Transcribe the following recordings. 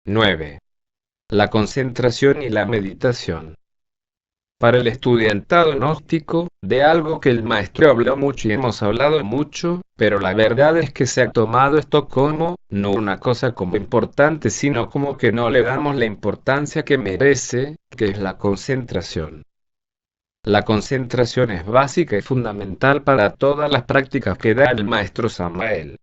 9. La concentración y la meditación. Para el estudiantado gnóstico, de algo que el maestro habló mucho y hemos hablado mucho, pero la verdad es que se ha tomado esto como, no una cosa como importante, sino como que no le damos la importancia que merece, que es la concentración. La concentración es básica y fundamental para todas las prácticas que da el maestro Samael.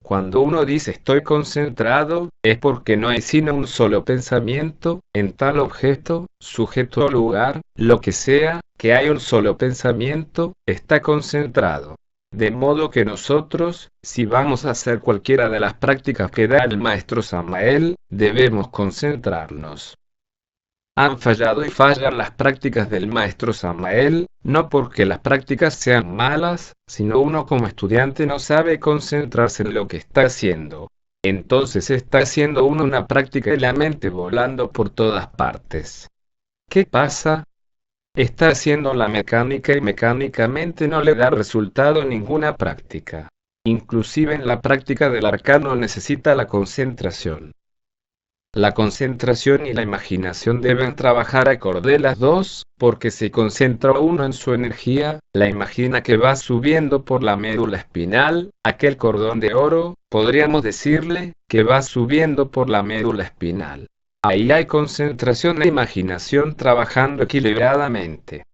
Cuando uno dice estoy concentrado, es porque no hay sino un solo pensamiento, en tal objeto, sujeto o lugar, lo que sea, que hay un solo pensamiento, está concentrado. De modo que nosotros, si vamos a hacer cualquiera de las prácticas que da el maestro Samael, debemos concentrarnos. Han fallado y fallan las prácticas del maestro Samael, no porque las prácticas sean malas, sino uno como estudiante no sabe concentrarse en lo que está haciendo. Entonces está haciendo uno una práctica y la mente volando por todas partes. ¿Qué pasa? Está haciendo la mecánica y mecánicamente no le da resultado ninguna práctica. Inclusive en la práctica del arcano necesita la concentración. La concentración y la imaginación deben trabajar acorde las dos, porque se concentra uno en su energía, la imagina que va subiendo por la médula espinal, aquel cordón de oro, podríamos decirle, que va subiendo por la médula espinal. Ahí hay concentración e imaginación trabajando equilibradamente.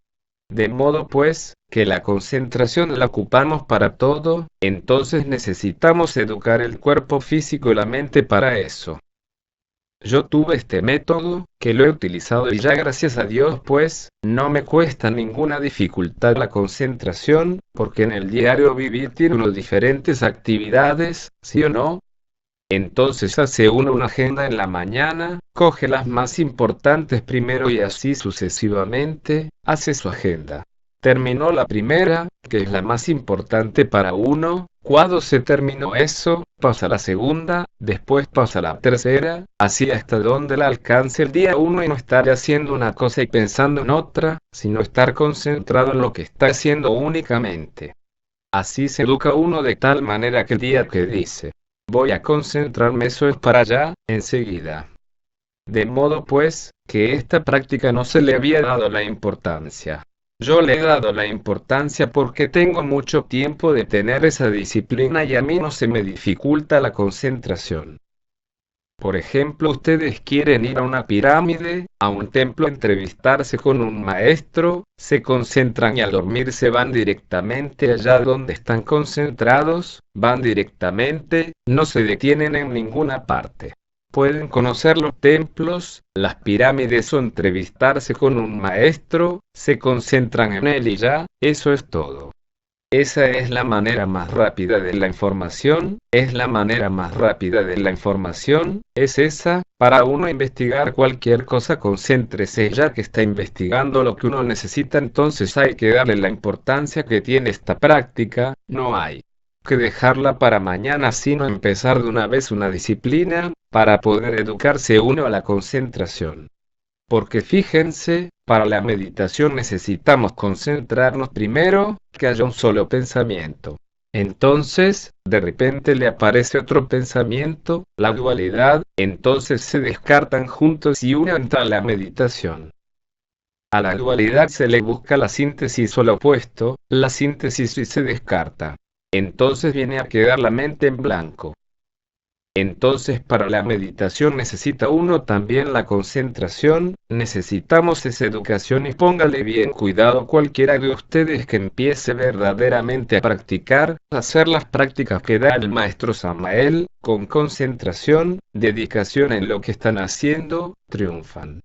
De modo pues, que la concentración la ocupamos para todo, entonces necesitamos educar el cuerpo físico y la mente para eso. Yo tuve este método, que lo he utilizado y ya gracias a Dios pues, no me cuesta ninguna dificultad la concentración, porque en el diario vivir tiene uno diferentes actividades, ¿sí o no? Entonces hace uno una agenda en la mañana, coge las más importantes primero y así sucesivamente, hace su agenda. Terminó la primera, que es la más importante para uno, cuando se terminó eso, pasa la segunda, después pasa la tercera, así hasta donde la alcance el día uno y no estar haciendo una cosa y pensando en otra, sino estar concentrado en lo que está haciendo únicamente. Así se educa uno de tal manera que el día que dice, voy a concentrarme, eso es para allá, enseguida. De modo pues, que esta práctica no se le había dado la importancia. Yo le he dado la importancia porque tengo mucho tiempo de tener esa disciplina y a mí no se me dificulta la concentración. Por ejemplo, ustedes quieren ir a una pirámide, a un templo, a entrevistarse con un maestro, se concentran y al dormir se van directamente allá donde están concentrados, van directamente, no se detienen en ninguna parte. Pueden conocer los templos, las pirámides o entrevistarse con un maestro, se concentran en él y ya, eso es todo. Esa es la manera más rápida de la información, es la manera más rápida de la información, es esa, para uno investigar cualquier cosa concéntrese ya que está investigando lo que uno necesita, entonces hay que darle la importancia que tiene esta práctica, no hay que dejarla para mañana sino empezar de una vez una disciplina, para poder educarse uno a la concentración. Porque fíjense, para la meditación necesitamos concentrarnos primero, que haya un solo pensamiento. Entonces, de repente le aparece otro pensamiento, la dualidad, entonces se descartan juntos y uno entra a la meditación. A la dualidad se le busca la síntesis o lo opuesto, la síntesis y se descarta. Entonces viene a quedar la mente en blanco. Entonces para la meditación necesita uno también la concentración, necesitamos esa educación y póngale bien cuidado cualquiera de ustedes que empiece verdaderamente a practicar, hacer las prácticas que da el maestro Samael, con concentración, dedicación en lo que están haciendo, triunfan.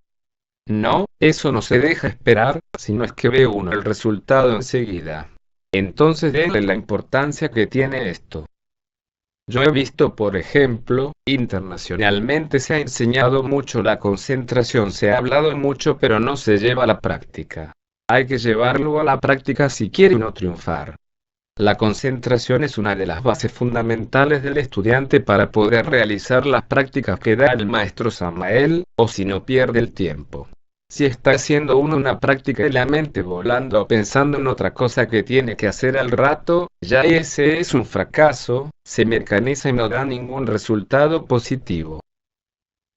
No, eso no se deja esperar, sino es que ve uno el resultado enseguida. Entonces denle la importancia que tiene esto. Yo he visto, por ejemplo, internacionalmente se ha enseñado mucho la concentración, se ha hablado mucho, pero no se lleva a la práctica. Hay que llevarlo a la práctica si quiere uno triunfar. La concentración es una de las bases fundamentales del estudiante para poder realizar las prácticas que da el maestro Samael, o si no pierde el tiempo. Si está haciendo uno una práctica y la mente volando o pensando en otra cosa que tiene que hacer al rato, ya ese es un fracaso, se mecaniza y no da ningún resultado positivo.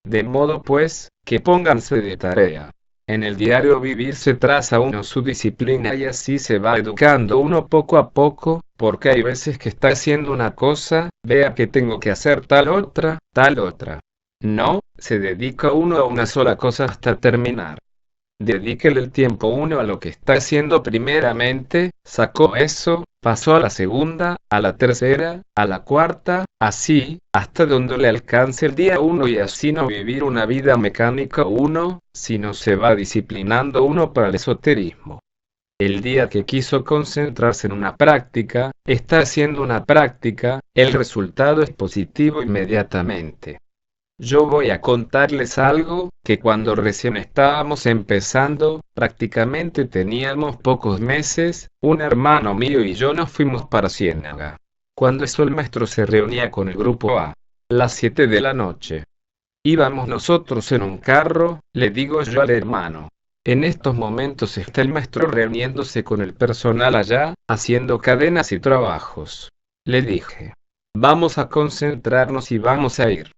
De modo pues, que pónganse de tarea. En el diario vivir se traza uno su disciplina y así se va educando uno poco a poco, porque hay veces que está haciendo una cosa, vea que tengo que hacer tal otra, tal otra. No, se dedica uno a una sola cosa hasta terminar. Dedíquele el tiempo uno a lo que está haciendo primeramente, sacó eso, pasó a la segunda, a la tercera, a la cuarta, así, hasta donde le alcance el día uno y así no vivir una vida mecánica uno, sino se va disciplinando uno para el esoterismo. El día que quiso concentrarse en una práctica, está haciendo una práctica, el resultado es positivo inmediatamente. Yo voy a contarles algo, que cuando recién estábamos empezando, prácticamente teníamos pocos meses, un hermano mío y yo nos fuimos para Ciénaga. Cuando eso el maestro se reunía con el grupo a las 7 de la noche. Íbamos nosotros en un carro, le digo yo al hermano. En estos momentos está el maestro reuniéndose con el personal allá, haciendo cadenas y trabajos. Le dije, vamos a concentrarnos y vamos a ir.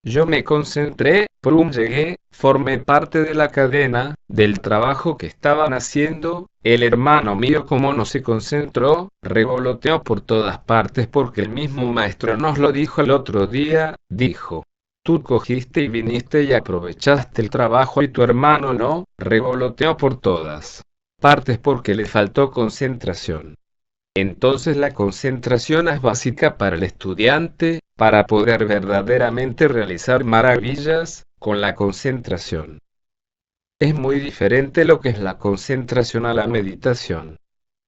Yo me concentré, llegué, formé parte de la cadena, del trabajo que estaban haciendo, el hermano mío como no se concentró, revoloteó por todas partes porque el mismo maestro nos lo dijo el otro día, dijo, tú cogiste y viniste y aprovechaste el trabajo y tu hermano no, revoloteó por todas partes porque le faltó concentración. Entonces la concentración es básica para el estudiante, para poder verdaderamente realizar maravillas, con la concentración. Es muy diferente lo que es la concentración a la meditación.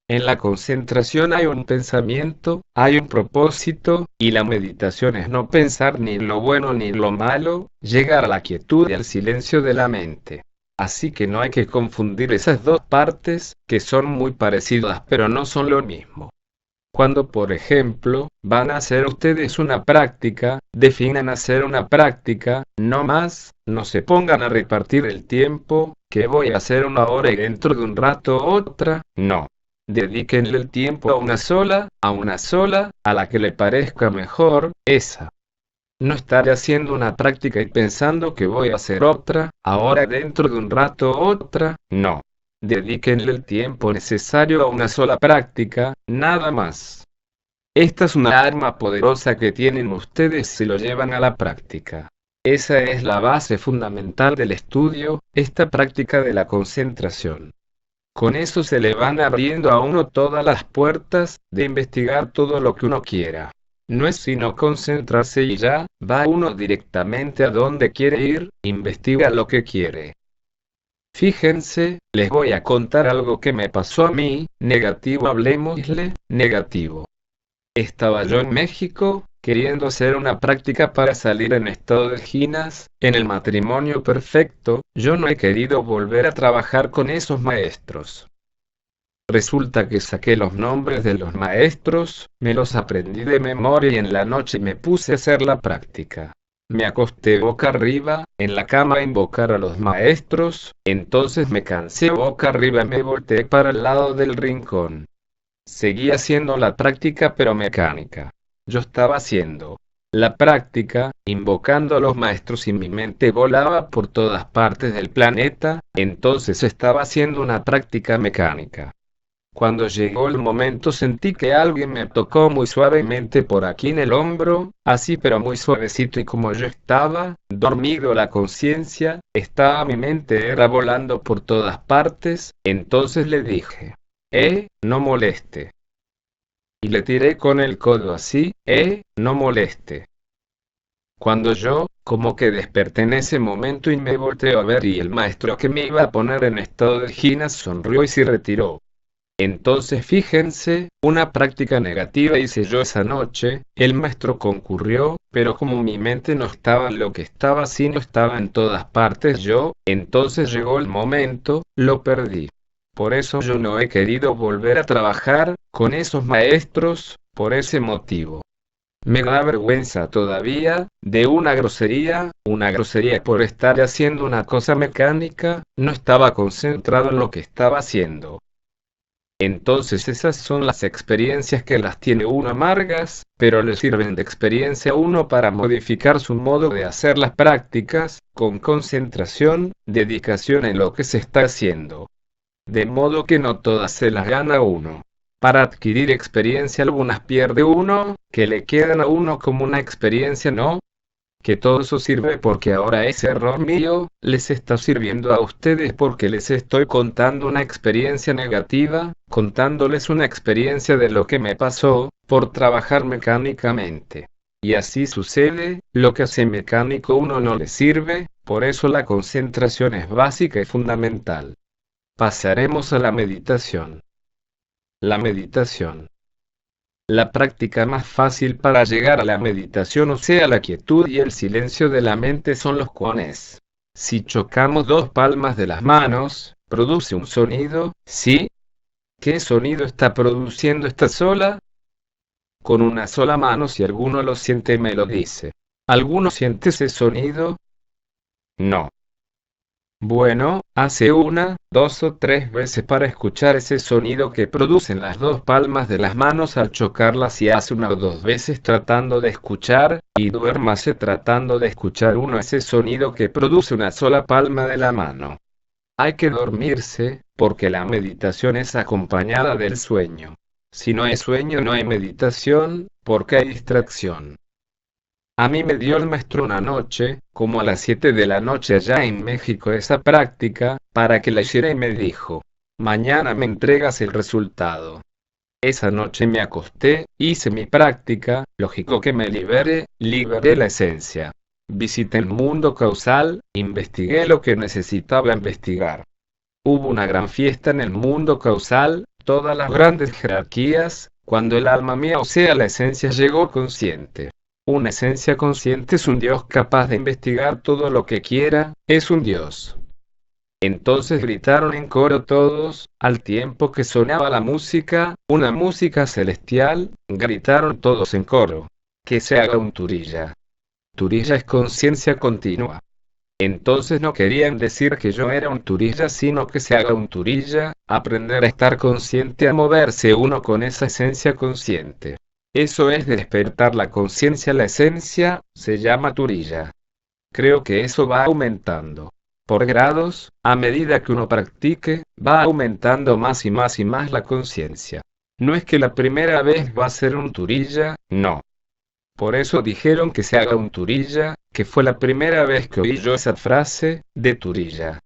En la concentración hay un pensamiento, hay un propósito, y la meditación es no pensar ni lo bueno ni lo malo, llegar a la quietud y al silencio de la mente. Así que no hay que confundir esas dos partes, que son muy parecidas pero no son lo mismo. Cuando, por ejemplo, van a hacer ustedes una práctica, definan hacer una práctica, no más, no se pongan a repartir el tiempo, que voy a hacer una hora y dentro de un rato otra, no. Dedíquenle el tiempo a una sola, a la que le parezca mejor, esa. No estaré haciendo una práctica y pensando que voy a hacer otra, ahora dentro de un rato otra, no. Dedíquenle el tiempo necesario a una sola práctica, nada más. Esta es una arma poderosa que tienen ustedes si lo llevan a la práctica. Esa es la base fundamental del estudio, esta práctica de la concentración. Con eso se le van abriendo a uno todas las puertas, de investigar todo lo que uno quiera. No es sino concentrarse y ya, va uno directamente a donde quiere ir, investiga lo que quiere. Fíjense, les voy a contar algo que me pasó a mí, negativo hablemosle, negativo. Estaba yo en México, queriendo hacer una práctica para salir en estado de ginas, en el matrimonio perfecto, yo no he querido volver a trabajar con esos maestros. Resulta que saqué los nombres de los maestros, me los aprendí de memoria y en la noche me puse a hacer la práctica. Me acosté boca arriba, en la cama a invocar a los maestros, entonces me cansé boca arriba y me volteé para el lado del rincón. Seguí haciendo la práctica pero mecánica. Yo estaba haciendo la práctica, invocando a los maestros y mi mente volaba por todas partes del planeta, entonces estaba haciendo una práctica mecánica. Cuando llegó el momento sentí que alguien me tocó muy suavemente por aquí en el hombro, así pero muy suavecito y como yo estaba, dormido la conciencia, estaba mi mente era volando por todas partes, entonces le dije, no moleste. Y le tiré con el codo así, no moleste. Cuando yo, como que desperté en ese momento y me volteé a ver y el maestro que me iba a poner en estado de ginas sonrió y se retiró. Entonces fíjense, una práctica negativa hice yo esa noche, el maestro concurrió, pero como mi mente no estaba en lo que estaba sino estaba en todas partes yo, entonces llegó el momento, lo perdí. Por eso yo no he querido volver a trabajar con esos maestros, por ese motivo. Me da vergüenza todavía, de una grosería por estar haciendo una cosa mecánica, no estaba concentrado en lo que estaba haciendo. Entonces esas son las experiencias que las tiene uno amargas, pero le sirven de experiencia a uno para modificar su modo de hacer las prácticas, con concentración, dedicación en lo que se está haciendo. De modo que no todas se las gana uno. Para adquirir experiencia algunas pierde uno, que le quedan a uno como una experiencia no. Que todo eso sirve porque ahora ese error mío, les está sirviendo a ustedes porque les estoy contando una experiencia negativa, contándoles una experiencia de lo que me pasó, por trabajar mecánicamente. Y así sucede, lo que hace mecánico uno no le sirve, por eso la concentración es básica y fundamental. Pasaremos a la meditación. La meditación. La práctica más fácil para llegar a la meditación, o sea, la quietud y el silencio de la mente, son los koans. Si chocamos dos palmas de las manos, produce un sonido, ¿sí? ¿Qué sonido está produciendo esta sola? Con una sola mano, si alguno lo siente me lo dice. ¿Alguno siente ese sonido? No. Bueno, hace una, dos o tres veces para escuchar ese sonido que producen las dos palmas de las manos al chocarlas, y hace una o dos veces tratando de escuchar, y duérmase tratando de escuchar uno ese sonido que produce una sola palma de la mano. Hay que dormirse, porque la meditación es acompañada del sueño. Si no hay sueño no hay meditación, porque hay distracción. A mí me dio el maestro una noche, como a las 7 de la noche allá en México, esa práctica, para que la hiciera, y me dijo: mañana me entregas el resultado. Esa noche me acosté, hice mi práctica, lógico que me liberé la esencia. Visité el mundo causal, investigué lo que necesitaba investigar. Hubo una gran fiesta en el mundo causal, todas las grandes jerarquías, cuando el alma mía, o sea la esencia, llegó consciente. Una esencia consciente es un Dios capaz de investigar todo lo que quiera, es un Dios. Entonces gritaron en coro todos, al tiempo que sonaba la música, una música celestial, gritaron todos en coro: que se haga un turilla. Turilla es conciencia continua. Entonces no querían decir que yo era un turilla, sino que se haga un turilla, aprender a estar consciente, a moverse uno con esa esencia consciente. Eso es despertar la conciencia, la esencia, se llama turilla. Creo que eso va aumentando. Por grados, a medida que uno practique, va aumentando más y más y más la conciencia. No es que la primera vez va a ser un turilla, no. Por eso dijeron que se haga un turilla, que fue la primera vez que oí yo esa frase, de turilla.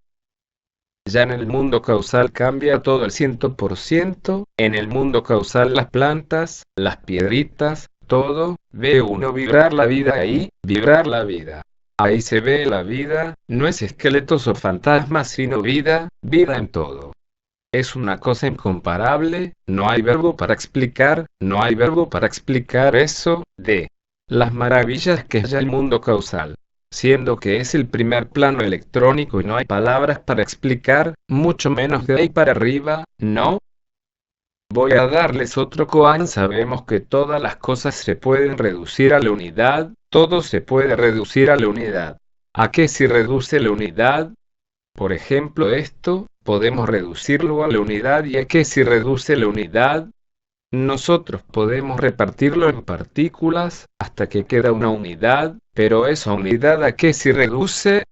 Ya en el mundo causal cambia todo el 100%, en el mundo causal las plantas, las piedritas, todo, ve uno vibrar la vida ahí, vibrar la vida. Ahí se ve la vida, no es esqueletos o fantasmas, sino vida, vida en todo. Es una cosa incomparable, no hay verbo para explicar, no hay verbo para explicar eso, de las maravillas que es ya el mundo causal. Siendo que es el primer plano electrónico y no hay palabras para explicar, mucho menos de ahí para arriba, ¿no? Voy a darles otro koan. Sabemos que todas las cosas se pueden reducir a la unidad, todo se puede reducir a la unidad. ¿A qué se reduce la unidad? Por ejemplo, esto, podemos reducirlo a la unidad. ¿Y a qué se reduce la unidad? Nosotros podemos repartirlo en partículas, hasta que queda una unidad, pero esa unidad ¿a qué se reduce?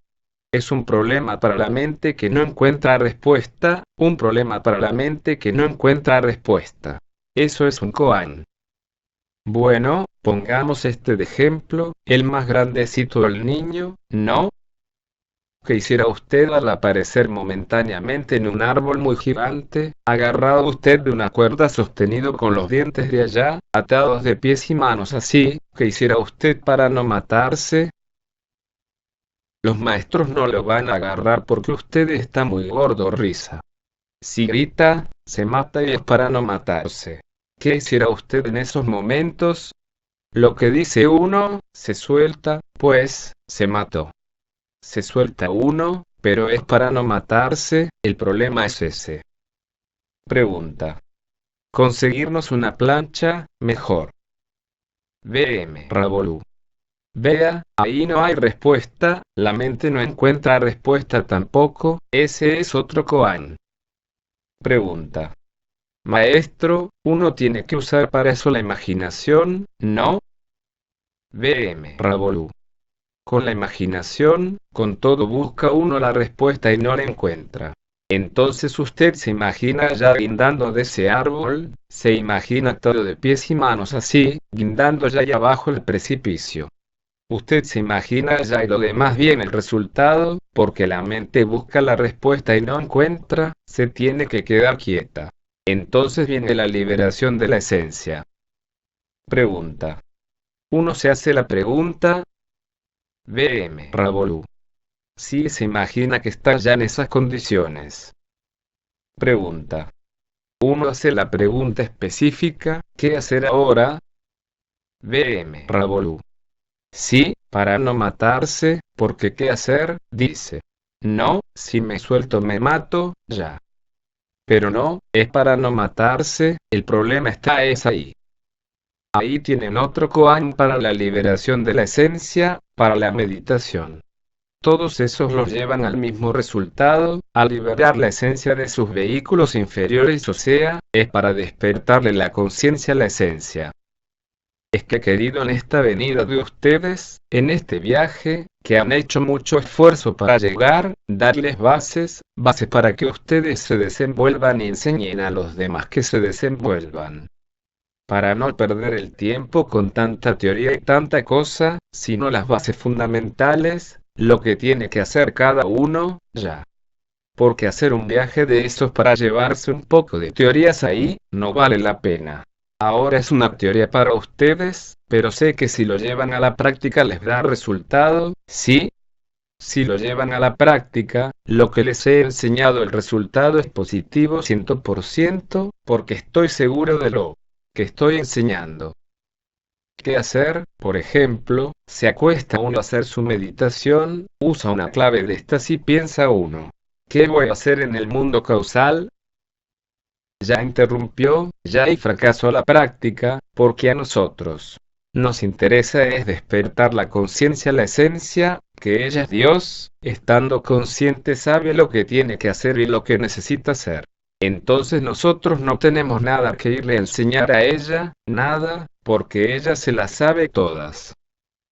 Es un problema para la mente que no encuentra respuesta, un problema para la mente que no encuentra respuesta. Eso es un koan. Bueno, pongamos este de ejemplo, el más grandecito del niño, ¿no? ¿Qué hiciera usted al aparecer momentáneamente en un árbol muy gigante, agarrado usted de una cuerda, sostenido con los dientes de allá, atados de pies y manos así? ¿Qué hiciera usted para no matarse? Los maestros no lo van a agarrar porque usted está muy gordo, risa. Si grita, se mata, y es para no matarse. ¿Qué hiciera usted en esos momentos? Lo que dice uno, se suelta, pues, se mató. Se suelta uno, pero es para no matarse, el problema es ese. Pregunta. Conseguirnos una plancha, mejor. BM Ravolú. Vea, ahí no hay respuesta, la mente no encuentra respuesta tampoco, ese es otro koan. Pregunta. Maestro, uno tiene que usar para eso la imaginación, ¿no? BM Revolú. Con la imaginación, con todo busca uno la respuesta y no la encuentra. Entonces usted se imagina ya guindando de ese árbol, se imagina todo de pies y manos así, guindando ya ahí abajo el precipicio. Usted se imagina ya y lo demás viene el resultado, porque la mente busca la respuesta y no encuentra, se tiene que quedar quieta. Entonces viene la liberación de la esencia. Pregunta. Uno se hace la pregunta. BM Revolú. Sí se imagina que está ya en esas condiciones. Pregunta. Uno hace la pregunta específica, ¿qué hacer ahora? BM Revolú. Sí, para no matarse, porque ¿qué hacer? Dice. No, si me suelto me mato, ya. Pero no, es para no matarse, el problema es ahí. Ahí tienen otro koan para la liberación de la esencia, para la meditación. Todos esos los llevan al mismo resultado, a liberar la esencia de sus vehículos inferiores, o sea, es para despertarle la conciencia a la esencia. Es que querido, en esta venida de ustedes, en este viaje, que han hecho mucho esfuerzo para llegar, darles bases para que ustedes se desenvuelvan y enseñen a los demás que se desenvuelvan. Para no perder el tiempo con tanta teoría y tanta cosa, sino las bases fundamentales, lo que tiene que hacer cada uno, ya. Porque hacer un viaje de esos para llevarse un poco de teorías ahí, no vale la pena. Ahora es una teoría para ustedes, pero sé que si lo llevan a la práctica les da resultado, ¿sí? Si lo llevan a la práctica, lo que les he enseñado el resultado es positivo 100%, porque estoy seguro de lo que estoy enseñando. ¿Qué hacer? Por ejemplo, se acuesta uno a hacer su meditación, usa una clave de estas y piensa uno. ¿Qué voy a hacer en el mundo causal? Ya interrumpió, ya y fracasó la práctica, porque a nosotros nos interesa es despertar la conciencia, la esencia, que ella es Dios, estando consciente sabe lo que tiene que hacer y lo que necesita hacer. Entonces nosotros no tenemos nada que irle a enseñar a ella, nada, porque ella se las sabe todas.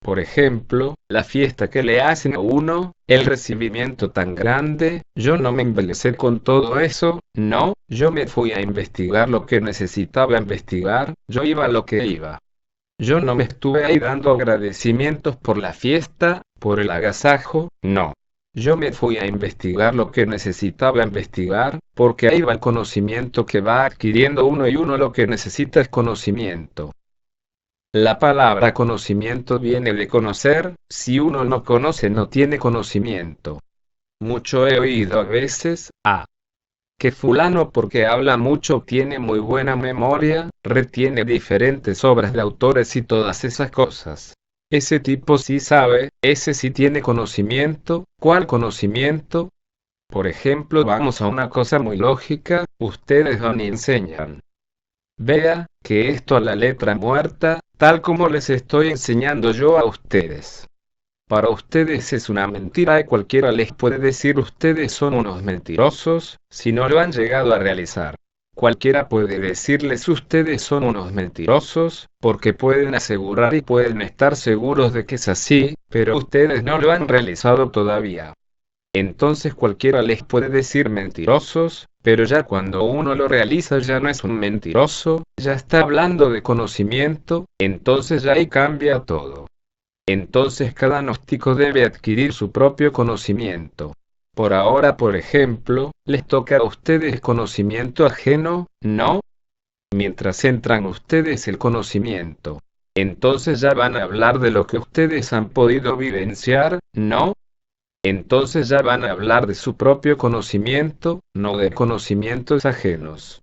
Por ejemplo, la fiesta que le hacen a uno, el recibimiento tan grande, yo no me embelecé con todo eso, no, yo me fui a investigar lo que necesitaba investigar, yo iba a lo que iba. Yo no me estuve ahí dando agradecimientos por la fiesta, por el agasajo, no. Yo me fui a investigar lo que necesitaba investigar, porque ahí va el conocimiento que va adquiriendo uno y uno lo que necesita es conocimiento. La palabra conocimiento viene de conocer, si uno no conoce no tiene conocimiento. Mucho he oído a veces, que fulano porque habla mucho tiene muy buena memoria, retiene diferentes obras de autores y todas esas cosas. Ese tipo sí sabe, ese sí tiene conocimiento. ¿Cuál conocimiento? Por ejemplo, vamos a una cosa muy lógica, ustedes van y enseñan. Vea, que esto a la letra muerta, tal como les estoy enseñando yo a ustedes. Para ustedes es una mentira y cualquiera les puede decir ustedes son unos mentirosos, si no lo han llegado a realizar. Cualquiera puede decirles ustedes son unos mentirosos, porque pueden asegurar y pueden estar seguros de que es así, pero ustedes no lo han realizado todavía. Entonces cualquiera les puede decir mentirosos, pero ya cuando uno lo realiza ya no es un mentiroso, ya está hablando de conocimiento, entonces ya ahí cambia todo. Entonces cada gnóstico debe adquirir su propio conocimiento. Por ahora, por ejemplo, les toca a ustedes conocimiento ajeno, ¿no? Mientras entran ustedes el conocimiento. Entonces ya van a hablar de lo que ustedes han podido vivenciar, ¿no? Entonces ya van a hablar de su propio conocimiento, no de conocimientos ajenos.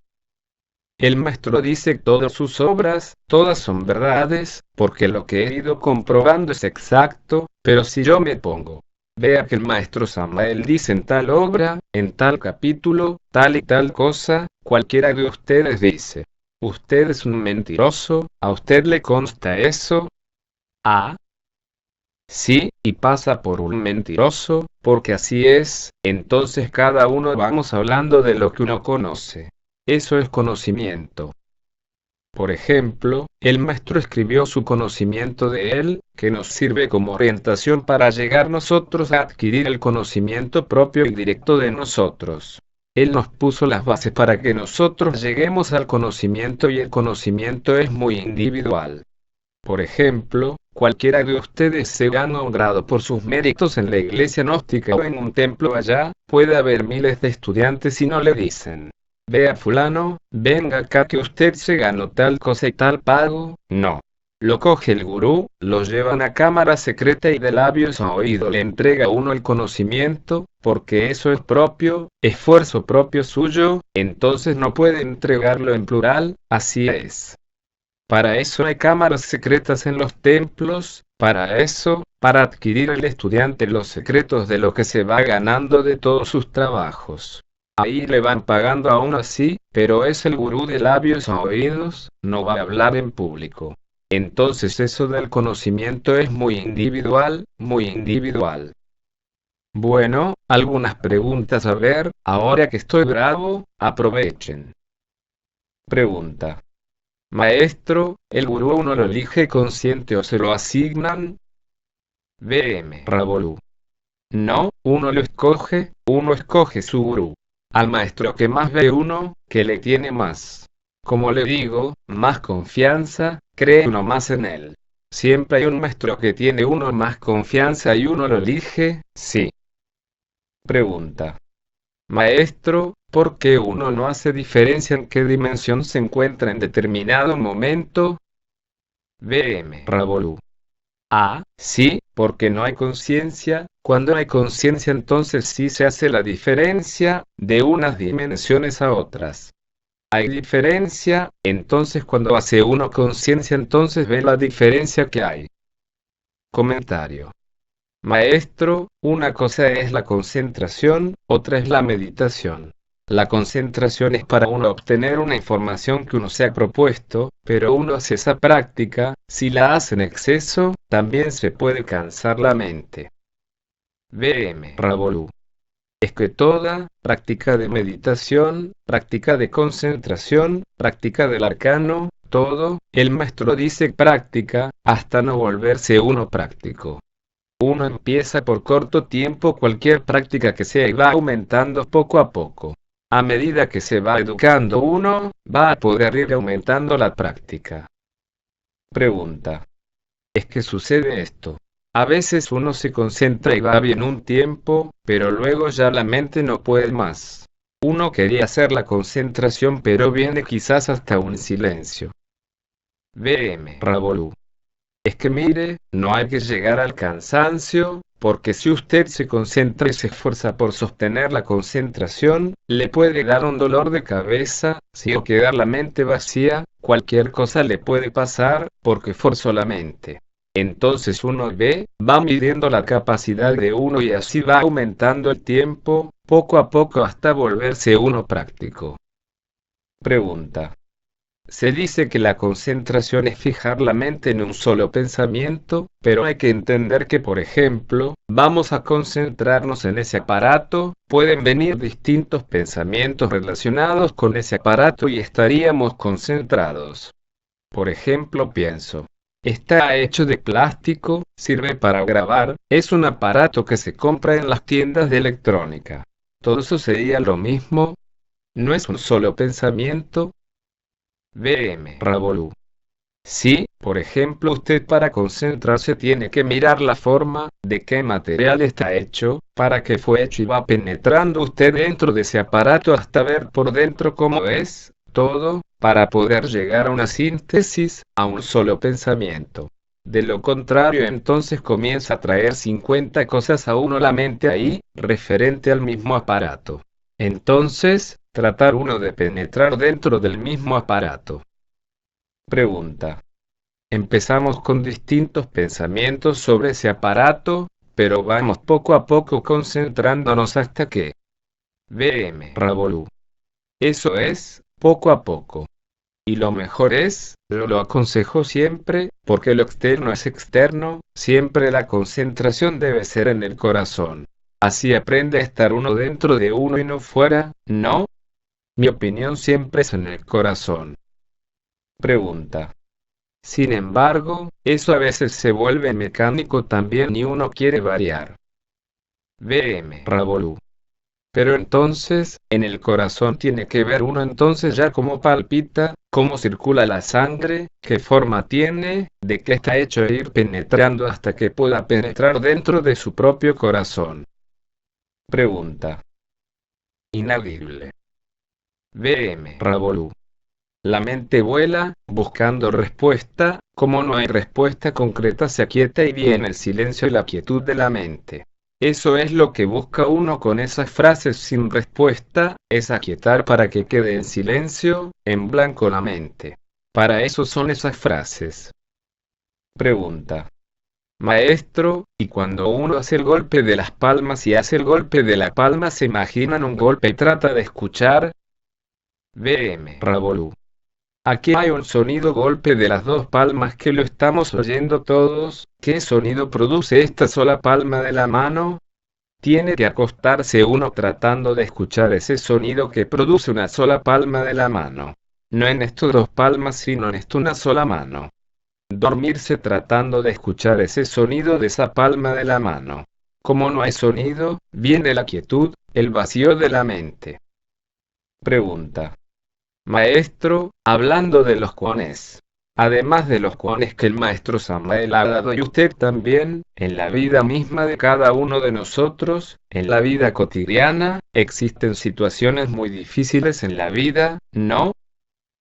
El maestro dice que todas sus obras, todas son verdades, porque lo que he ido comprobando es exacto, pero si yo me pongo, vea que el maestro Samael dice en tal obra, en tal capítulo, tal y tal cosa, cualquiera de ustedes dice, usted es un mentiroso, ¿a usted le consta eso? Sí, y pasa por un mentiroso, porque así es, entonces cada uno vamos hablando de lo que uno conoce. Eso es conocimiento. Por ejemplo, el maestro escribió su conocimiento de él, que nos sirve como orientación para llegar nosotros a adquirir el conocimiento propio y directo de nosotros. Él nos puso las bases para que nosotros lleguemos al conocimiento y el conocimiento es muy individual. Por ejemplo, cualquiera de ustedes se gana un grado por sus méritos en la iglesia gnóstica o en un templo allá, puede haber miles de estudiantes y no le dicen: vea fulano, venga acá que usted se ganó tal cosa y tal pago. No. Lo coge el gurú, lo lleva a una cámara secreta y de labios a oído le entrega a uno el conocimiento, porque eso es propio, esfuerzo propio suyo, entonces no puede entregarlo en plural, así es. Para eso hay cámaras secretas en los templos, para adquirir el estudiante los secretos de lo que se va ganando de todos sus trabajos. Ahí le van pagando a uno así, pero es el gurú de labios a oídos, no va a hablar en público. Entonces eso del conocimiento es muy individual, muy individual. Bueno, algunas preguntas a ver, ahora que estoy bravo, aprovechen. Pregunta. Maestro, ¿el gurú uno lo elige consciente o se lo asignan? BM Ravolú. No, uno escoge su gurú. Al maestro que más ve uno, que le tiene más. Como le digo, más confianza, cree uno más en él. Siempre hay un maestro que tiene uno más confianza y uno lo elige, sí. Pregunta. Maestro, ¿por qué uno no hace diferencia en qué dimensión se encuentra en determinado momento? BM Ravolú. Ah, sí, porque no hay conciencia. Cuando no hay conciencia entonces sí se hace la diferencia de unas dimensiones a otras. Hay diferencia, entonces cuando hace uno conciencia entonces ve la diferencia que hay. Comentario. Maestro, una cosa es la concentración, otra es la meditación. La concentración es para uno obtener una información que uno se ha propuesto, pero uno hace esa práctica, si la hace en exceso, también se puede cansar la mente. BM Ravolú. Es que toda práctica de meditación, práctica de concentración, práctica del arcano, todo, el maestro dice práctica, hasta no volverse uno práctico. Uno empieza por corto tiempo cualquier práctica que sea y va aumentando poco a poco. A medida que se va educando uno, va a poder ir aumentando la práctica. Pregunta. Es que sucede esto. A veces uno se concentra y va bien un tiempo, pero luego ya la mente no puede más. Uno quería hacer la concentración pero viene quizás hasta un silencio. BM Ravolú. Es que mire, no hay que llegar al cansancio, porque si usted se concentra y se esfuerza por sostener la concentración, le puede dar un dolor de cabeza, si o quedar la mente vacía, cualquier cosa le puede pasar, porque forzó la mente. Entonces uno va midiendo la capacidad de uno y así va aumentando el tiempo, poco a poco hasta volverse uno práctico. Pregunta. Se dice que la concentración es fijar la mente en un solo pensamiento, pero hay que entender que, por ejemplo, vamos a concentrarnos en ese aparato, pueden venir distintos pensamientos relacionados con ese aparato y estaríamos concentrados. Por ejemplo, pienso, está hecho de plástico, sirve para grabar, es un aparato que se compra en las tiendas de electrónica. ¿Todo eso sería lo mismo? ¿No es un solo pensamiento? BM Ravolú. Sí, por ejemplo, usted para concentrarse tiene que mirar la forma, de qué material está hecho, para qué fue hecho y va penetrando usted dentro de ese aparato hasta ver por dentro cómo es, todo, para poder llegar a una síntesis, a un solo pensamiento. De lo contrario entonces comienza a traer 50 cosas a uno la mente ahí, referente al mismo aparato. Entonces, tratar uno de penetrar dentro del mismo aparato. Pregunta. Empezamos con distintos pensamientos sobre ese aparato, pero vamos poco a poco concentrándonos hasta que... BM Ravolú. Eso es, poco a poco. Y lo mejor es, yo lo aconsejo siempre, porque lo externo es externo, siempre la concentración debe ser en el corazón. Así aprende a estar uno dentro de uno y no fuera, ¿no? Mi opinión siempre es en el corazón. Pregunta. Sin embargo, eso a veces se vuelve mecánico también y uno quiere variar. VM. Ravolú. Pero entonces, en el corazón tiene que ver uno entonces ya cómo palpita, cómo circula la sangre, qué forma tiene, de qué está hecho e ir penetrando hasta que pueda penetrar dentro de su propio corazón. Pregunta. Inaudible. VM. Ravolú. La mente vuela, buscando respuesta, como no hay respuesta concreta se aquieta y viene el silencio y la quietud de la mente. Eso es lo que busca uno con esas frases sin respuesta, es aquietar para que quede en silencio, en blanco la mente. Para eso son esas frases. Pregunta. Maestro, ¿y cuando uno hace el golpe de las palmas y hace el golpe de la palma se imaginan un golpe y trata de escuchar? VM. Ravolú. Aquí hay un sonido golpe de las dos palmas que lo estamos oyendo todos. ¿Qué sonido produce esta sola palma de la mano? Tiene que acostarse uno tratando de escuchar ese sonido que produce una sola palma de la mano. No en estas dos palmas sino en esta una sola mano. Dormirse tratando de escuchar ese sonido de esa palma de la mano. Como no hay sonido, viene la quietud, el vacío de la mente. Pregunta. Maestro, hablando de los cones. Además de los cones que el maestro Samael ha dado y usted también, en la vida misma de cada uno de nosotros, en la vida cotidiana, existen situaciones muy difíciles en la vida, ¿no?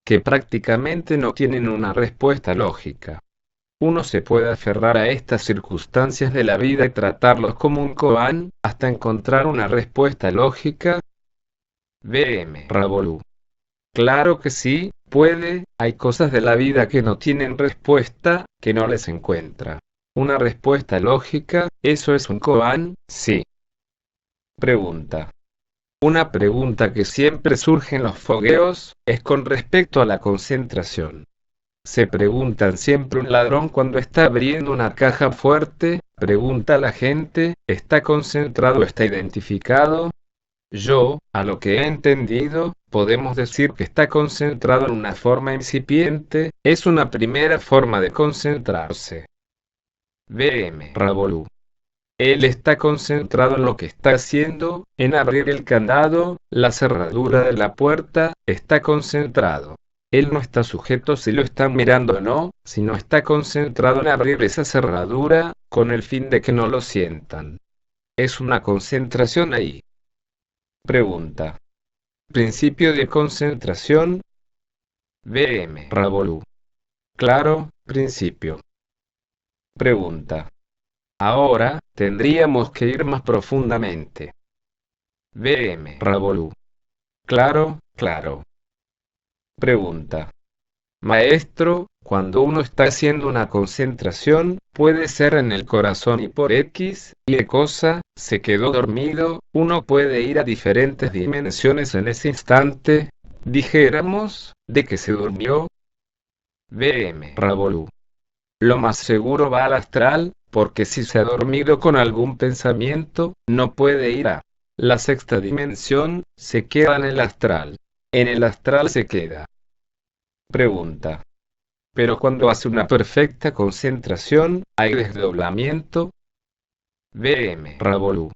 Que prácticamente no tienen una respuesta lógica. Uno se puede aferrar a estas circunstancias de la vida y tratarlos como un koan, hasta encontrar una respuesta lógica. VM. Ravolú. Claro que sí, puede, hay cosas de la vida que no tienen respuesta, que no les encuentra. Una respuesta lógica, ¿eso es un koan? Sí. Pregunta. Una pregunta que siempre surge en los fogueos, es con respecto a la concentración. Se preguntan siempre un ladrón cuando está abriendo una caja fuerte, pregunta a la gente, ¿está concentrado, está identificado? Yo, a lo que he entendido, podemos decir que está concentrado en una forma incipiente, es una primera forma de concentrarse. VM. Ravolú. Él está concentrado en lo que está haciendo, en abrir el candado, la cerradura de la puerta, está concentrado. Él no está sujeto si lo están mirando o no, sino está concentrado en abrir esa cerradura, con el fin de que no lo sientan. Es una concentración ahí. Pregunta. Principio de concentración. VM. Ravolú. Claro, principio. Pregunta. Ahora, tendríamos que ir más profundamente. VM. Ravolú. Claro, claro. Pregunta. Maestro, cuando uno está haciendo una concentración, puede ser en el corazón y por X, Y cosa, se quedó dormido, uno puede ir a diferentes dimensiones en ese instante, dijéramos, de que se durmió. VM. Ravolú. Lo más seguro va al astral, porque si se ha dormido con algún pensamiento, no puede ir a la sexta dimensión, se queda en el astral. En el astral se queda. Pregunta. Pero cuando hace una perfecta concentración, ¿hay desdoblamiento? VM. Ravolú.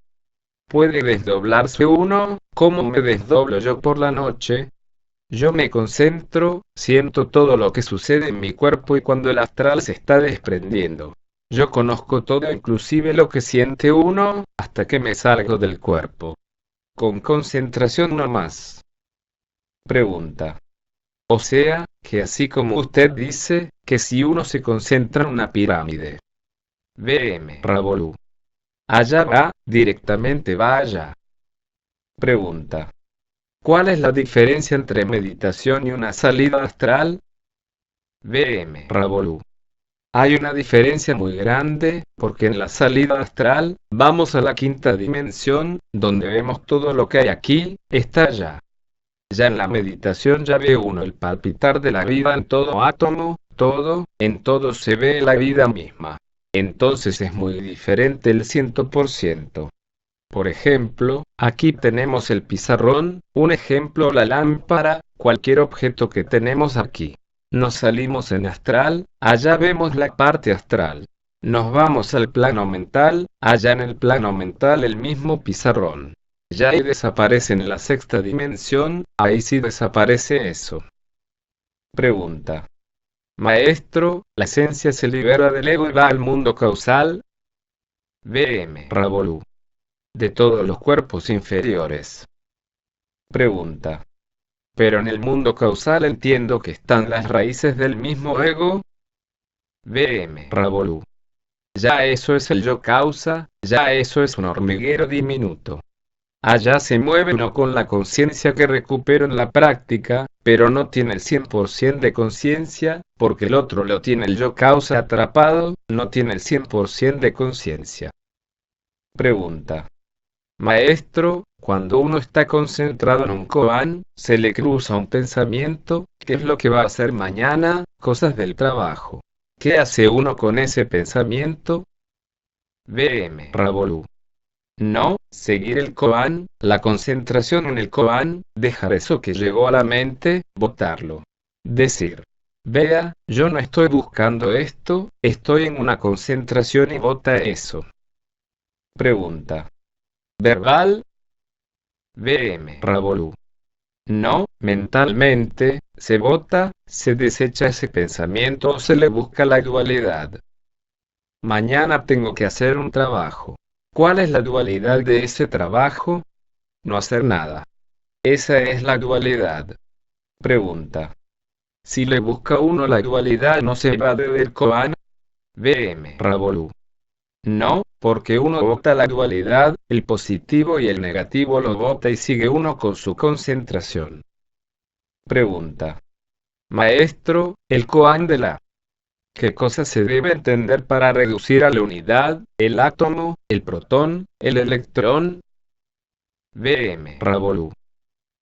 ¿Puede desdoblarse uno? ¿Cómo me desdoblo yo por la noche? Yo me concentro, siento todo lo que sucede en mi cuerpo y cuando el astral se está desprendiendo. Yo conozco todo, inclusive lo que siente uno, hasta que me salgo del cuerpo. Con concentración no más. Pregunta. O sea, que así como usted dice, que si uno se concentra en una pirámide. VM. Ravolú. Allá va, directamente va allá. Pregunta. ¿Cuál es la diferencia entre meditación y una salida astral? VM. Ravolú. Hay una diferencia muy grande, porque en la salida astral, vamos a la quinta dimensión, donde vemos todo lo que hay aquí, está allá. Ya en la meditación ya ve uno el palpitar de la vida en todo átomo, en todo se ve la vida misma. Entonces es muy diferente el 100%. Por ejemplo, aquí tenemos el pizarrón, un ejemplo la lámpara, cualquier objeto que tenemos aquí. Nos salimos en astral, allá vemos la parte astral. Nos vamos al plano mental, allá en el plano mental el mismo pizarrón. Ya ahí desaparece en la sexta dimensión, ahí sí desaparece eso. Pregunta. Maestro, ¿la esencia se libera del ego y va al mundo causal? BM. Ravolú. De todos los cuerpos inferiores. Pregunta. Pero en el mundo causal entiendo que están las raíces del mismo ego. BM. Ravolú. Ya eso es el yo causa, ya eso es un hormiguero diminuto. Allá se mueve uno con la conciencia que recupero en la práctica, pero no tiene el 100% de conciencia, porque el otro lo tiene el yo causa atrapado, no tiene el 100% de conciencia. Pregunta. Maestro, cuando uno está concentrado en un koan, se le cruza un pensamiento, ¿qué es lo que va a hacer mañana? Cosas del trabajo. ¿Qué hace uno con ese pensamiento? BM. Ravolú. No, seguir el koan, la concentración en el koan, dejar eso que llegó a la mente, botarlo. Decir. Vea, yo no estoy buscando esto, estoy en una concentración y bota eso. Pregunta. ¿Verbal? BM. Ravolú. No, mentalmente, se bota, se desecha ese pensamiento o se le busca la dualidad. Mañana tengo que hacer un trabajo. ¿Cuál es la dualidad de ese trabajo? No hacer nada. Esa es la dualidad. Pregunta. Si le busca uno la dualidad no se va del koan. BM. Ravolú. No, porque uno bota la dualidad, el positivo y el negativo lo bota y sigue uno con su concentración. Pregunta. Maestro, el koan de la... ¿Qué cosa se debe entender para reducir a la unidad, el átomo, el protón, el electrón? BM. Ravolú.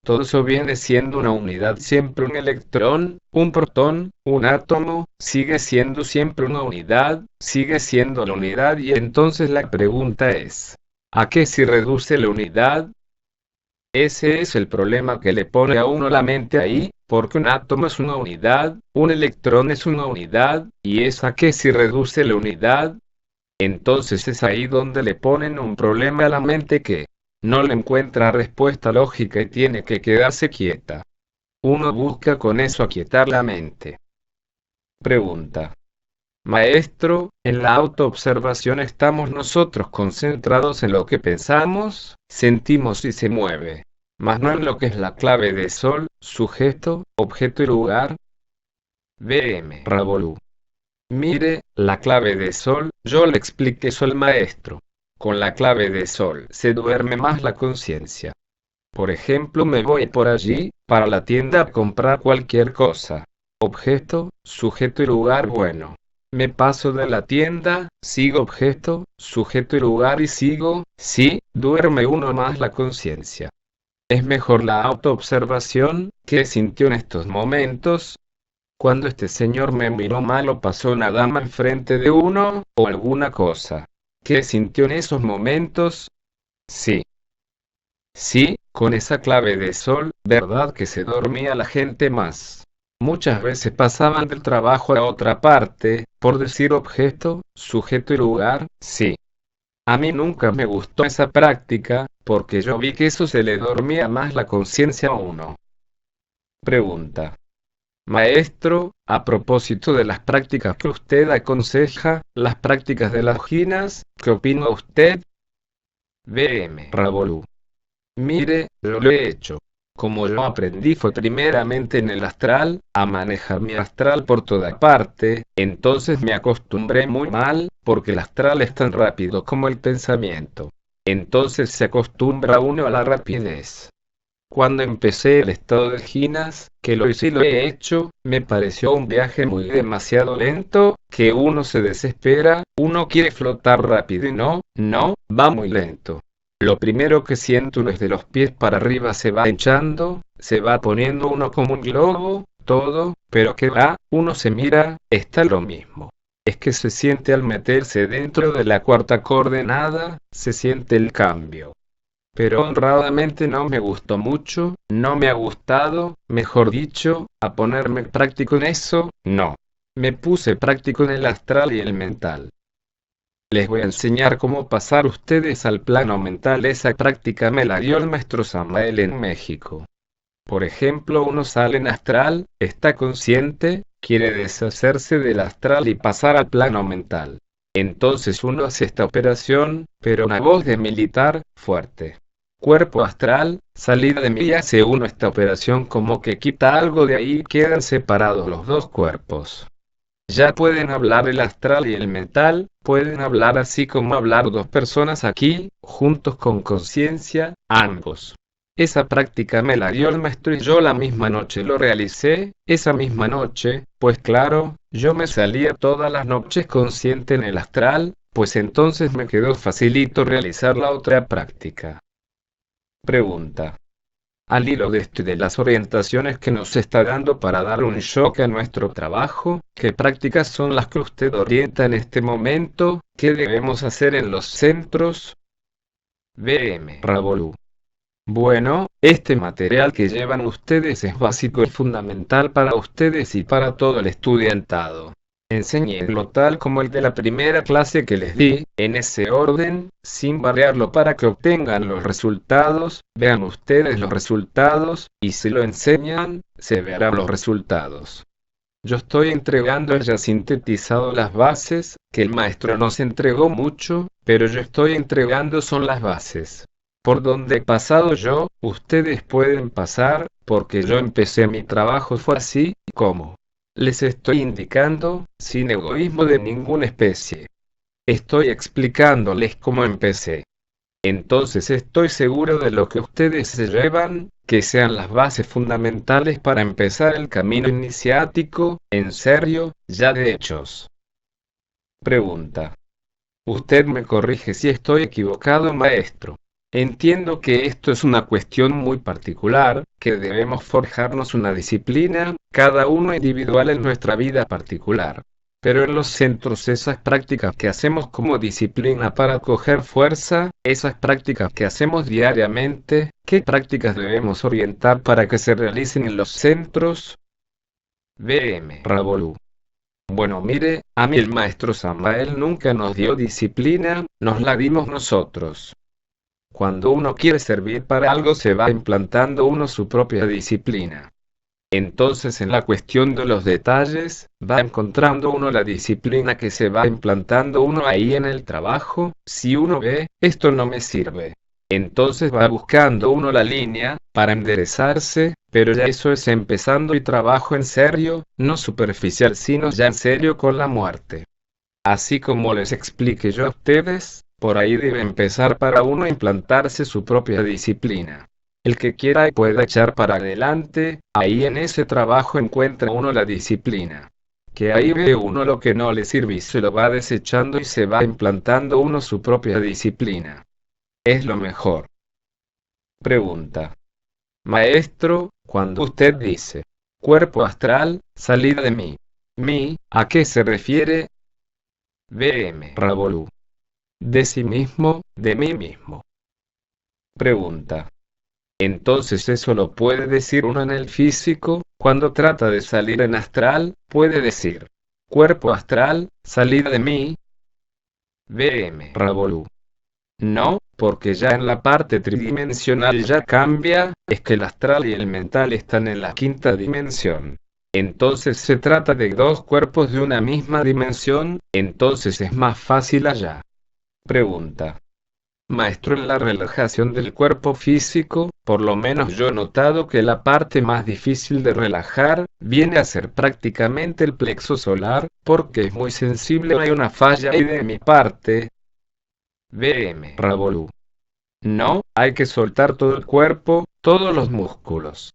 Todo eso viene siendo una unidad, siempre un electrón, un protón, un átomo, sigue siendo siempre una unidad, sigue siendo la unidad y entonces la pregunta es, ¿a qué se reduce la unidad? Ese es el problema que le pone a uno la mente ahí, porque un átomo es una unidad, un electrón es una unidad, y es a qué se reduce la unidad. Entonces es ahí donde le ponen un problema a la mente que no le encuentra respuesta lógica y tiene que quedarse quieta. Uno busca con eso aquietar la mente. Pregunta. Maestro, en la autoobservación estamos nosotros concentrados en lo que pensamos, sentimos y se mueve, mas no en lo que es la clave de sol, sujeto, objeto y lugar. BM. Ravolú. Mire, la clave de sol, yo le expliqué eso al maestro. Con la clave de sol se duerme más la conciencia. Por ejemplo, me voy por allí, para la tienda a comprar cualquier cosa. Objeto, sujeto y lugar bueno. Me paso de la tienda, sigo objeto, sujeto y lugar y sigo, sí, duerme uno más la conciencia. Es mejor la autoobservación, ¿qué sintió en estos momentos? Cuando este señor me miró mal o pasó una dama enfrente de uno, o alguna cosa. ¿Qué sintió en esos momentos? Sí. Sí, con esa clave de sol, ¿verdad que se dormía la gente más? Muchas veces pasaban del trabajo a otra parte, por decir objeto, sujeto y lugar, sí. A mí nunca me gustó esa práctica, porque yo vi que eso se le dormía más la conciencia a uno. Pregunta. Maestro, a propósito de las prácticas que usted aconseja, las prácticas de las ginas, ¿qué opina usted? BM. Ravolú. Mire, yo lo he hecho. Como yo aprendí fue primeramente en el astral, a manejar mi astral por toda parte, entonces me acostumbré muy mal, porque el astral es tan rápido como el pensamiento. Entonces se acostumbra uno a la rapidez. Cuando empecé el estado de ginas, que lo hice y lo he hecho, me pareció un viaje muy demasiado lento, que uno se desespera, uno quiere flotar rápido y no, va muy lento. Lo primero que siento uno es de los pies para arriba se va hinchando, se va poniendo uno como un globo, todo, pero que va, uno se mira, está lo mismo. es que se siente al meterse dentro de la cuarta coordenada, se siente el cambio. Pero honradamente no me gustó mucho, no me ha gustado, mejor dicho, a ponerme práctico en eso, no. Me puse práctico en el astral y el mental. Les voy a enseñar cómo pasar ustedes al plano mental. Esa práctica me la dio el maestro Samael en México. Por ejemplo, uno sale en astral, está consciente, quiere deshacerse del astral y pasar al plano mental. Entonces uno hace esta operación, pero una voz de militar, fuerte. Cuerpo astral, salida de mí, y hace uno esta operación como que quita algo de ahí y quedan separados los dos cuerpos. Ya pueden hablar el astral y el mental, pueden hablar así como hablar dos personas aquí, juntos con conciencia, ambos. Esa práctica me la dio el maestro y yo la misma noche lo realicé, esa misma noche, pues claro, yo me salía todas las noches consciente en el astral, pues entonces me quedó facilito realizar la otra práctica. Pregunta. Al hilo de esto y de las orientaciones que nos está dando para dar un shock a nuestro trabajo, ¿qué prácticas son las que usted orienta en este momento? ¿Qué debemos hacer en los centros? BM Ravolú. Bueno, este material que llevan ustedes es básico y fundamental para ustedes y para todo el estudiantado. Enséñenlo tal como el de la primera clase que les di, en ese orden, sin variarlo para que obtengan los resultados, vean ustedes los resultados, y si lo enseñan, se verán los resultados. Yo estoy entregando ya sintetizado las bases, que el maestro nos entregó mucho, pero yo estoy entregando son las bases. Por donde he pasado yo, ustedes pueden pasar, porque yo empecé mi trabajo fue así, como les estoy indicando, sin egoísmo de ninguna especie. Estoy explicándoles cómo empecé. Entonces estoy seguro de lo que ustedes se llevan, que sean las bases fundamentales para empezar el camino iniciático, en serio, ya de hechos. Pregunta. Usted me corrige si estoy equivocado, maestro. Entiendo que esto es una cuestión muy particular, que debemos forjarnos una disciplina, cada uno individual en nuestra vida particular. Pero en los centros esas prácticas que hacemos como disciplina para coger fuerza, esas prácticas que hacemos diariamente, ¿qué prácticas debemos orientar para que se realicen en los centros? BM Ravolú. Bueno, mire, a mí el maestro Samael nunca nos dio disciplina, nos la dimos nosotros. Cuando uno quiere servir para algo se va implantando uno su propia disciplina. Entonces en la cuestión de los detalles, va encontrando uno la disciplina que se va implantando uno ahí en el trabajo. Si uno ve, esto no me sirve. Entonces va buscando uno la línea, para enderezarse, pero ya eso es empezando y trabajo en serio, no superficial sino ya en serio con la muerte. Así como les expliqué yo a ustedes, por ahí debe empezar para uno implantarse su propia disciplina. El que quiera y pueda echar para adelante, ahí en ese trabajo encuentra uno la disciplina. Que ahí ve uno lo que no le sirve y se lo va desechando y se va implantando uno su propia disciplina. Es lo mejor. Pregunta. Maestro, cuando usted dice, cuerpo astral, salida de mí, ¿a qué se refiere? BM Ravolú. De sí mismo, de mí mismo. Pregunta. Entonces eso lo puede decir uno en el físico, cuando trata de salir en astral, puede decir, cuerpo astral, salida de mí. BM Ravolú. No, porque ya en la parte tridimensional ya cambia, es que el astral y el mental están en la quinta dimensión. Entonces se trata de dos cuerpos de una misma dimensión, entonces es más fácil allá. Pregunta. Maestro, en la relajación del cuerpo físico, por lo menos yo he notado que la parte más difícil de relajar, viene a ser prácticamente el plexo solar, porque es muy sensible, hay una falla ahí de mi parte. BM Ravolú. No, hay que soltar todo el cuerpo, todos los músculos.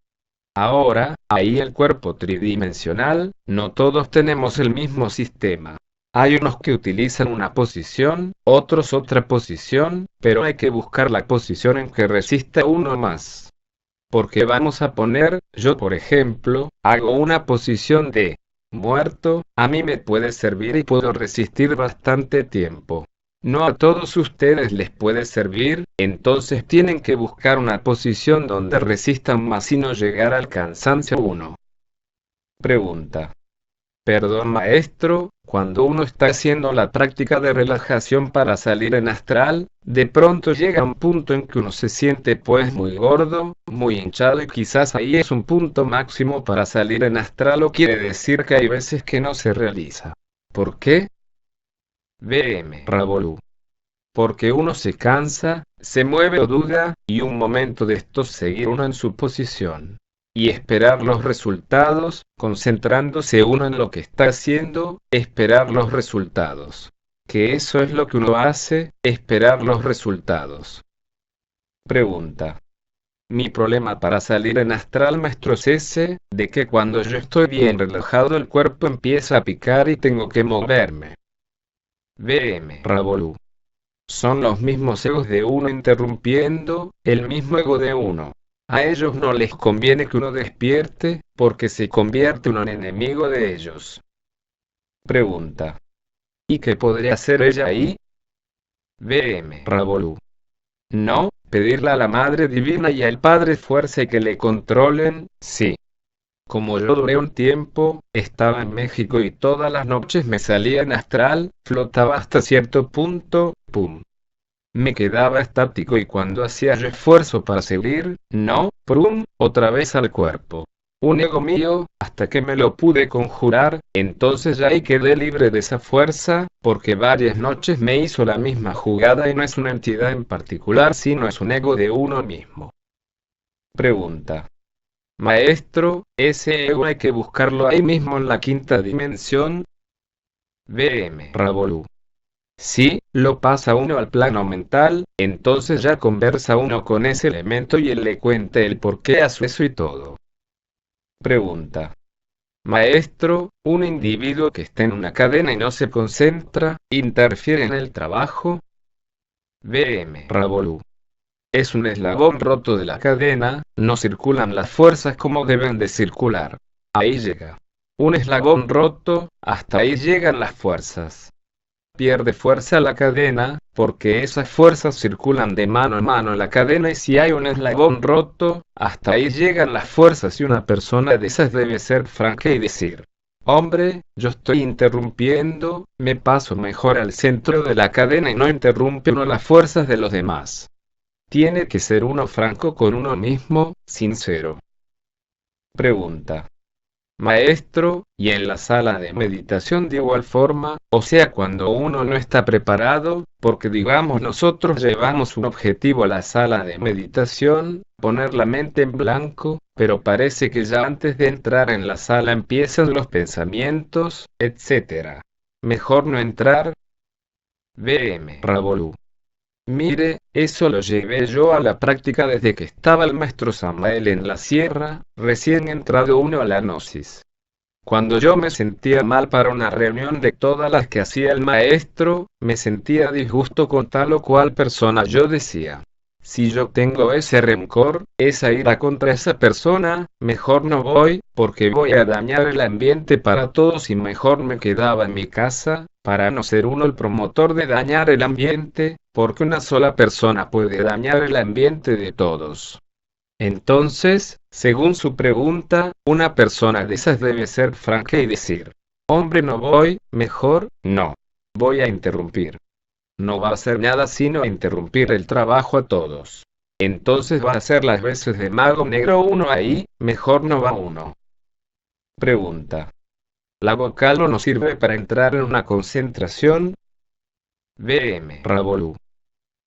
Ahora, ahí el cuerpo tridimensional, no todos tenemos el mismo sistema. Hay unos que utilizan una posición, otros otra posición, pero hay que buscar la posición en que resista uno más. Porque vamos a poner, yo por ejemplo, hago una posición de muerto, a mí me puede servir y puedo resistir bastante tiempo. No a todos ustedes les puede servir, entonces tienen que buscar una posición donde resistan más y no llegar al cansancio. 1. Pregunta. Perdón maestro, cuando uno está haciendo la práctica de relajación para salir en astral, de pronto llega un punto en que uno se siente pues muy gordo, muy hinchado y quizás ahí es un punto máximo para salir en astral o quiere decir que hay veces que no se realiza. ¿Por qué? BM Ravolú. Porque uno se cansa, se mueve o duda, y un momento de estos seguir uno en su posición. Y esperar los resultados, concentrándose uno en lo que está haciendo, esperar los resultados. Que eso es lo que uno hace, esperar los resultados. Pregunta. Mi problema para salir en astral maestro es ese, de que cuando yo estoy bien relajado el cuerpo empieza a picar y tengo que moverme. BM Ravolú. Son los mismos egos de uno interrumpiendo, el mismo ego de uno. A ellos no les conviene que uno despierte, porque se convierte uno en enemigo de ellos. Pregunta. ¿Y qué podría hacer ella ahí? BM Ravolú. No, pedirle a la Madre Divina y al Padre Fuerza que le controlen, sí. Como yo duré un tiempo, estaba en México y todas las noches me salía en astral, flotaba hasta cierto punto, pum. Me quedaba estático y cuando hacía yo esfuerzo para seguir, no, prum, otra vez al cuerpo. Un ego mío, hasta que me lo pude conjurar, entonces ya ahí quedé libre de esa fuerza, porque varias noches me hizo la misma jugada y no es una entidad en particular sino es un ego de uno mismo. Pregunta. Maestro, ese ego hay que buscarlo ahí mismo en la quinta dimensión. BM Ravolú. Si lo pasa uno al plano mental, entonces ya conversa uno con ese elemento y él le cuenta el por qué hace eso y todo. Pregunta. Maestro, un individuo que está en una cadena y no se concentra, interfiere en el trabajo. BM Ravolú. Es un eslabón roto de la cadena, no circulan las fuerzas como deben de circular. Ahí llega. Un eslabón roto, hasta ahí llegan las fuerzas. Pierde fuerza la cadena, porque esas fuerzas circulan de mano en mano en la cadena y si hay un eslabón roto, hasta ahí llegan las fuerzas y una persona de esas debe ser franca y decir, hombre, yo estoy interrumpiendo, me paso mejor al centro de la cadena y no interrumpe uno las fuerzas de los demás. Tiene que ser uno franco con uno mismo, sincero. Pregunta. Maestro, y en la sala de meditación de igual forma, o sea cuando uno no está preparado, porque digamos nosotros llevamos un objetivo a la sala de meditación, poner la mente en blanco, pero parece que ya antes de entrar en la sala empiezan los pensamientos, etc. Mejor no entrar. BM Ravolú. Mire, eso lo llevé yo a la práctica desde que estaba el maestro Samael en la sierra, recién entrado uno a la gnosis. Cuando yo me sentía mal para una reunión de todas las que hacía el maestro, me sentía disgusto con tal o cual persona. Yo decía, si yo tengo ese rencor, esa ira contra esa persona, mejor no voy, porque voy a dañar el ambiente para todos y mejor me quedaba en mi casa, para no ser uno el promotor de dañar el ambiente, porque una sola persona puede dañar el ambiente de todos. Entonces, según su pregunta, una persona de esas debe ser franca y decir, hombre no voy, mejor, no. Voy a interrumpir. No va a hacer nada sino interrumpir el trabajo a todos. Entonces va a hacer las veces de mago negro uno ahí, mejor no va uno. Pregunta. ¿La vocal no sirve para entrar en una concentración? BM Ravolú.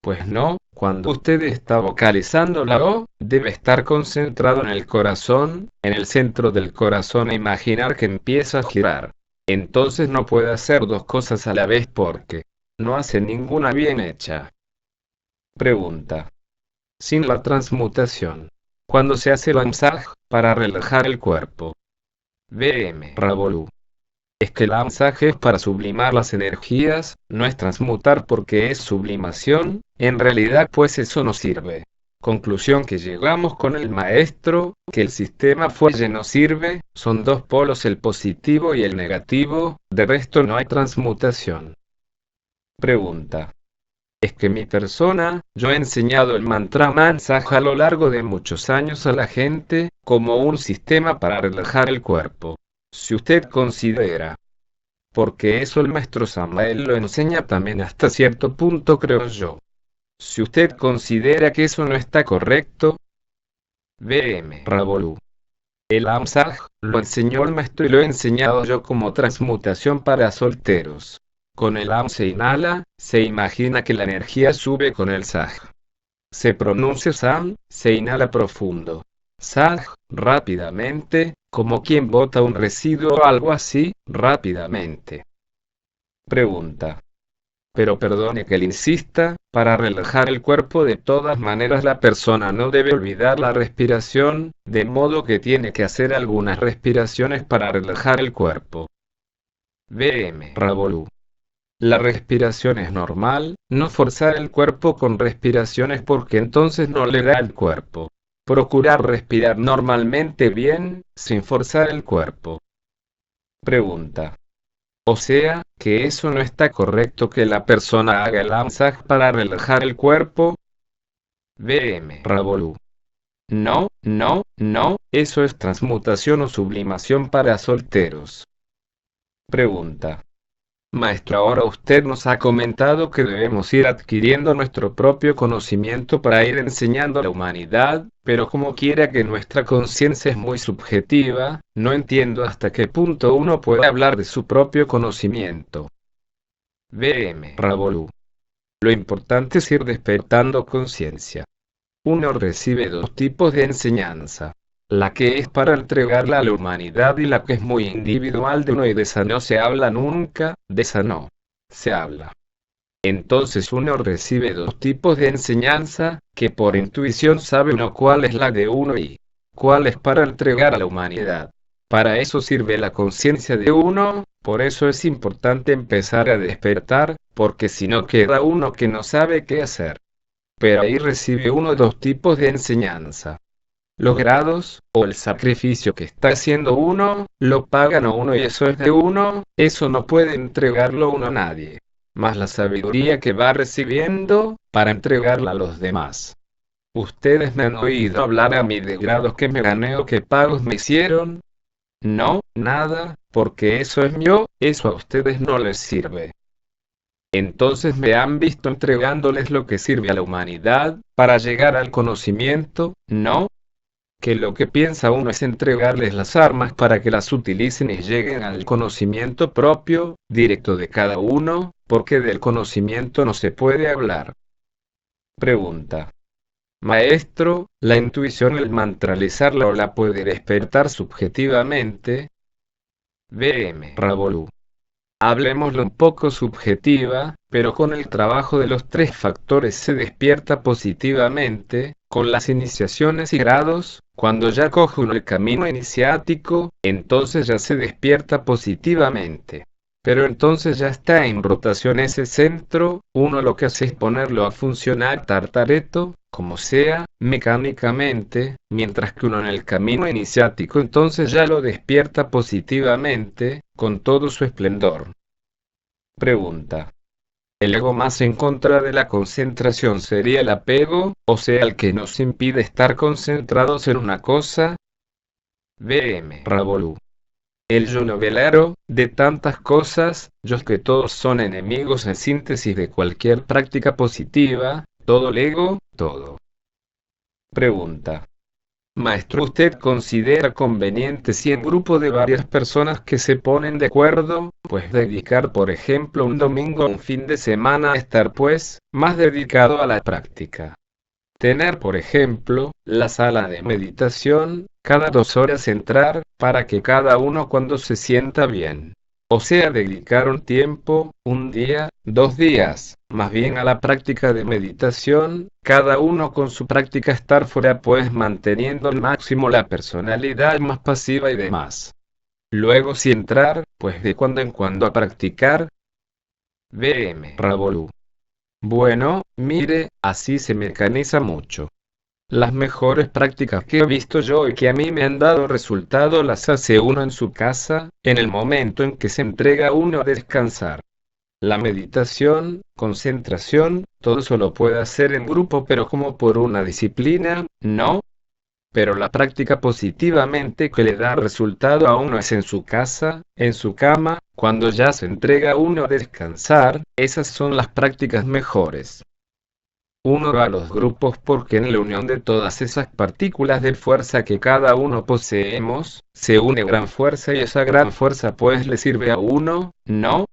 Pues no, cuando usted está vocalizando la O, debe estar concentrado en el corazón, en el centro del corazón e imaginar que empieza a girar. Entonces no puede hacer dos cosas a la vez porque no hace ninguna bien hecha. Pregunta. Sin la transmutación. ¿Cuándo se hace el masaje para relajar el cuerpo? BM Ravolú. Es que el masaje es para sublimar las energías, no es transmutar porque es sublimación, en realidad pues eso no sirve. Conclusión que llegamos con el maestro, que el sistema fuelle no sirve, son dos polos el positivo y el negativo, de resto no hay transmutación. Pregunta. Es que mi persona, yo he enseñado el mantra Mansaja a lo largo de muchos años a la gente, como un sistema para relajar el cuerpo. Si usted considera, porque eso el maestro Samael lo enseña también hasta cierto punto creo yo. Si usted considera que eso no está correcto, VM Ravolú. El Amsaj lo enseñó el maestro y lo he enseñado yo como transmutación para solteros. Con el Am se inhala, se imagina que la energía sube con el Saj. Se pronuncia Sam, se inhala profundo. Saj, rápidamente, como quien bota un residuo o algo así, rápidamente. Pregunta. Pero perdone que le insista, para relajar el cuerpo de todas maneras la persona no debe olvidar la respiración, de modo que tiene que hacer algunas respiraciones para relajar el cuerpo. VM Ravolú. La respiración es normal, no forzar el cuerpo con respiraciones porque entonces no le da al cuerpo. Procurar respirar normalmente bien, sin forzar el cuerpo. Pregunta. O sea, que eso no está correcto que la persona haga el Amsaj para relajar el cuerpo. VM Ravolú. No, no, no, eso es transmutación o sublimación para solteros. Pregunta. Maestro, ahora usted nos ha comentado que debemos ir adquiriendo nuestro propio conocimiento para ir enseñando a la humanidad, pero como quiera que nuestra conciencia es muy subjetiva, no entiendo hasta qué punto uno puede hablar de su propio conocimiento. VM Ravolú. Lo importante es ir despertando conciencia. Uno recibe dos tipos de enseñanza. La que es para entregarla a la humanidad y la que es muy individual de uno y de esa no se habla nunca, de esa no se habla. Entonces uno recibe dos tipos de enseñanza, que por intuición sabe uno cuál es la de uno y cuál es para entregar a la humanidad. Para eso sirve la conciencia de uno, por eso es importante empezar a despertar, porque si no queda uno que no sabe qué hacer. Pero ahí recibe uno dos tipos de enseñanza. Los grados, o el sacrificio que está haciendo uno, lo pagan a uno y eso es de uno, eso no puede entregarlo uno a nadie. Más la sabiduría que va recibiendo, para entregarla a los demás. ¿Ustedes me han oído hablar a mí de grados que me gané o qué pagos me hicieron? No, nada, porque eso es mío, eso a ustedes no les sirve. Entonces me han visto entregándoles lo que sirve a la humanidad, para llegar al conocimiento, ¿no? Que lo que piensa uno es entregarles las armas para que las utilicen y lleguen al conocimiento propio, directo de cada uno, porque del conocimiento no se puede hablar. Pregunta. Maestro, ¿la intuición el mantralizarla o la puede despertar subjetivamente? VM Ravolú. Hablemoslo un poco subjetiva, pero con el trabajo de los tres factores se despierta positivamente, con las iniciaciones y grados, cuando ya coge uno el camino iniciático, entonces ya se despierta positivamente. Pero entonces ya está en rotación ese centro, uno lo que hace es ponerlo a funcionar tartareto, como sea, mecánicamente, mientras que uno en el camino iniciático entonces ya lo despierta positivamente, con todo su esplendor. Pregunta. El ego más en contra de la concentración sería el apego, o sea el que nos impide estar concentrados en una cosa. VM Ravolú. El yo novelaro, de tantas cosas, yo que todos son enemigos en síntesis de cualquier práctica positiva, todo el ego, todo. Pregunta. Maestro, ¿usted considera conveniente si en grupo de varias personas que se ponen de acuerdo, pues dedicar por ejemplo un domingo o un fin de semana a estar pues, más dedicado a la práctica? Tener por ejemplo, la sala de meditación, cada 2 horas entrar, para que cada uno cuando se sienta bien. O sea, dedicar un tiempo, un día, 2 días, más bien a la práctica de meditación, cada uno con su práctica estar fuera pues manteniendo al máximo la personalidad más pasiva y demás. Luego si entrar, pues de cuando en cuando a practicar. VM Ravolú. Bueno, mire, así se mecaniza mucho. Las mejores prácticas que he visto yo y que a mí me han dado resultado las hace uno en su casa, en el momento en que se entrega uno a descansar. La meditación, concentración, todo eso lo puede hacer en grupo pero como por una disciplina, no. Pero la práctica positivamente que le da resultado a uno es en su casa, en su cama, cuando ya se entrega uno a descansar, esas son las prácticas mejores. Uno va a los grupos porque en la unión de todas esas partículas de fuerza que cada uno poseemos, se une gran fuerza y esa gran fuerza pues le sirve a uno, ¿no?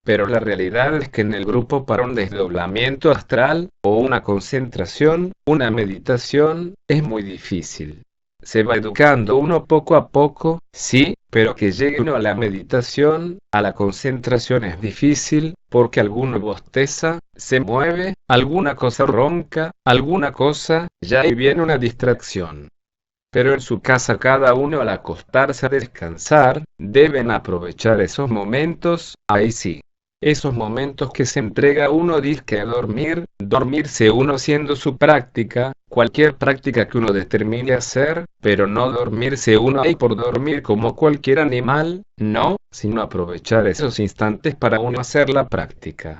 Pero la realidad es que en el grupo para un desdoblamiento astral, o una concentración, una meditación, es muy difícil. Se va educando uno poco a poco, sí, pero que llegue uno a la meditación, a la concentración es difícil, porque alguno bosteza, se mueve, alguna cosa ronca, alguna cosa, ya ahí viene una distracción. Pero en su casa cada uno al acostarse a descansar, deben aprovechar esos momentos, ahí sí. Esos momentos que se entrega uno disque a dormir, dormirse uno haciendo su práctica, cualquier práctica que uno determine hacer, pero no dormirse uno ahí por dormir como cualquier animal, no, sino aprovechar esos instantes para uno hacer la práctica.